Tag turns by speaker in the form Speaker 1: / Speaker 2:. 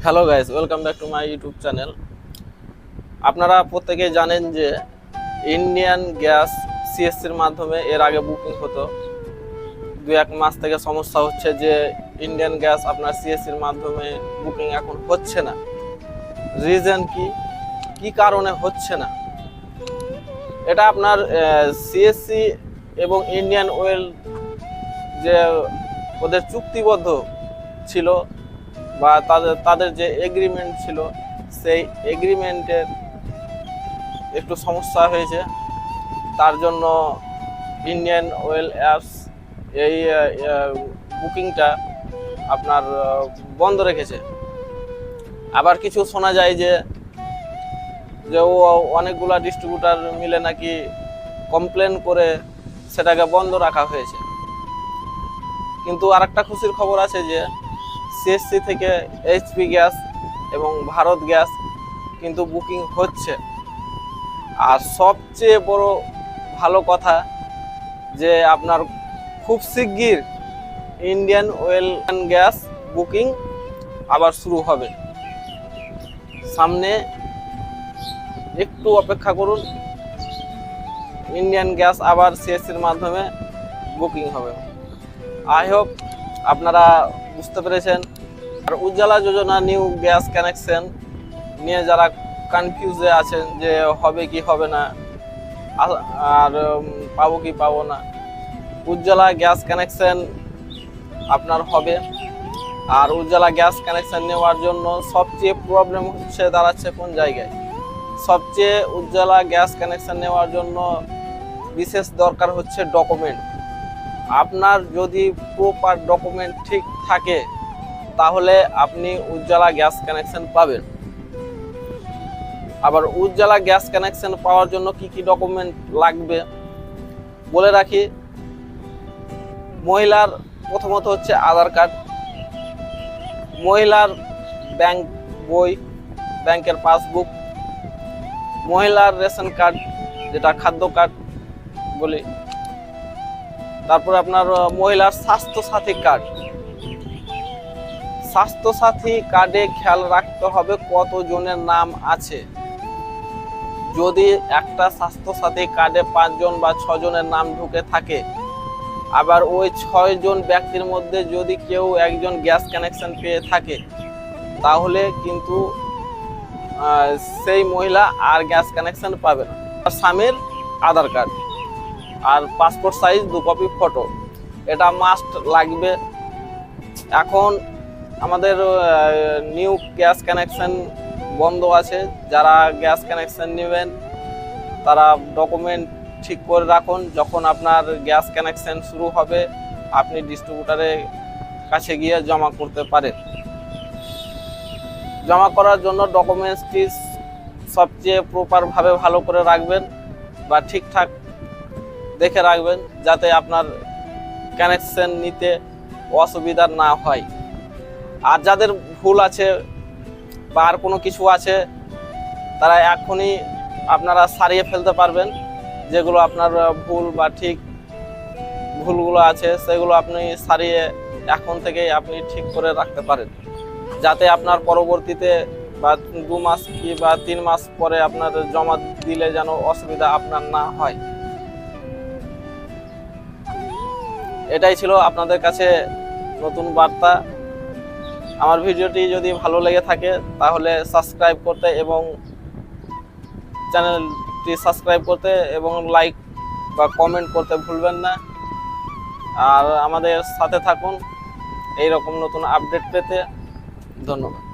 Speaker 1: Hello guys, welcome back to my YouTube channel. আপনারা প্রত্যেকেই জানেন যে ইন্ডিয়ান গ্যাস সিএসসির মাধ্যমে এর আগে বুকিং হতো। 2-1 মাস থেকে সমস্যা হচ্ছে যে ইন্ডিয়ান গ্যাস আপনার সিএসসির মাধ্যমে বুকিং এখন হচ্ছে না। রিজন কি কারণে হচ্ছে না? এটা আপনার সিএসসি এবং ইন্ডিয়ান অয়েল যে ওদের চুক্তিবদ্ধ ছিল বা তাদের যে এগ্রিমেন্ট ছিল, সেই এগ্রিমেন্টের একটু সমস্যা হয়েছে। তার জন্য ইন্ডিয়ান অয়েল অ্যাপস এই বুকিংটা আপনার বন্ধ রেখেছে। আবার কিছু শোনা যায় যে ও অনেকগুলা ডিস্ট্রিবিউটার মিলে নাকি কমপ্লেন করে সেটাকে বন্ধ রাখা হয়েছে। কিন্তু আরেকটা খুশির খবর আছে যে সিএসসি থেকে এইচপি গ্যাস এবং ভারত গ্যাস কিন্তু বুকিং হচ্ছে। আর সবচেয়ে বড় ভালো কথা যে আপনার খুব শিগগির Indian oil and gas booking আবার শুরু হবে। সামনে একটু অপেক্ষা করুন, ইন্ডিয়ান গ্যাস আবার সিএসসির মাধ্যমে বুকিং হবে। আই হোপ আপনারা বুঝতে পেরেছেন। আর উজ্জ্বলা যোজনা নিউ গ্যাস কানেকশন নিয়ে যারা কনফিউজে আছেন যে হবে কি হবে না, আর পাবো কি পাবো না, উজ্জ্বলা গ্যাস কানেকশন আপনার হবে। আর উজ্জ্বলা গ্যাস কানেকশন নেওয়ার জন্য সবচেয়ে প্রবলেম হচ্ছে দাঁড়াচ্ছে কোন জায়গায়? সবচেয়ে উজ্জ্বলা গ্যাস কানেকশন নেওয়ার জন্য বিশেষ দরকার হচ্ছে ডকুমেন্ট। আপনার যদি প্রপার ডকুমেন্ট ঠিক থাকে তাহলে আপনি উজ্জ্বলা গ্যাস কানেকশন পাবেন। আবার উজ্জ্বলা গ্যাস কানেকশন পাওয়ার জন্য কি কি ডকুমেন্ট লাগবে বলে রাখি। মহিলার প্রথমত হচ্ছে আধার কার্ড, মহিলার ব্যাংক বই, ব্যাংকের পাসবুক, মহিলার রেশন কার্ড যেটা খাদ্য কার্ড বলি, তারপর আপনার মহিলার স্বাস্থ্যসাথী কার্ড। স্বাস্থ্যসাথী কার্ডে খেয়াল রাখতে হবে কতজনের নাম আছে। যদি একটা স্বাস্থ্যসাথী কার্ডে 5 জন বা 6 জনের নাম ঢুকে থাকে, আবার ওই 6 জন ব্যক্তির মধ্যে যদি কেউ একজন গ্যাস কানেকশন পেয়ে থাকে, তাহলে কিন্তু সেই মহিলা আর গ্যাস কানেকশন পাবে না। স্বামীর আধার কার্ড আর পাসপোর্ট সাইজ 2 কপি ফটো, এটা মাস্ট লাগবে। এখন আমাদের নিউ গ্যাস কানেকশন বন্ধ আছে। যারা গ্যাস কানেকশন নেবেন তারা ডকুমেন্ট ঠিক করে রাখুন। যখন আপনার গ্যাস কানেকশন শুরু হবে আপনি ডিস্ট্রিবিউটারের কাছে গিয়ে জমা করতে পারেন। জমা করার জন্য ডকুমেন্টসটি সবচেয়ে প্রপারভাবে ভালো করে রাখবেন বা ঠিকঠাক দেখে রাখবেন, যাতে আপনার কানেকশন নিতে অসুবিধা না হয়। আর যাদের ভুল আছে বা আর কোনো কিছু আছে তারা এখনই আপনারা সারিয়ে ফেলতে পারবেন। যেগুলো আপনার ভুল বা ঠিক ভুলগুলো আছে সেগুলো আপনি সারিয়ে এখন থেকেই আপনি ঠিক করে রাখতে পারেন, যাতে আপনার পরবর্তীতে বা 2 মাস কি বা 3 মাস পরে আপনার জমা দিলে যেন অসুবিধা আপনার না হয়। এটাই ছিল আপনাদের কাছে নতুন বার্তা। আমার ভিডিওটি যদি ভালো লেগে থাকে তাহলে সাবস্ক্রাইব করতে এবং চ্যানেলটি সাবস্ক্রাইব করতে এবং লাইক বা কমেন্ট করতে ভুলবেন না। আর আমাদের সাথে থাকুন এইরকম নতুন আপডেট পেতে। ধন্যবাদ।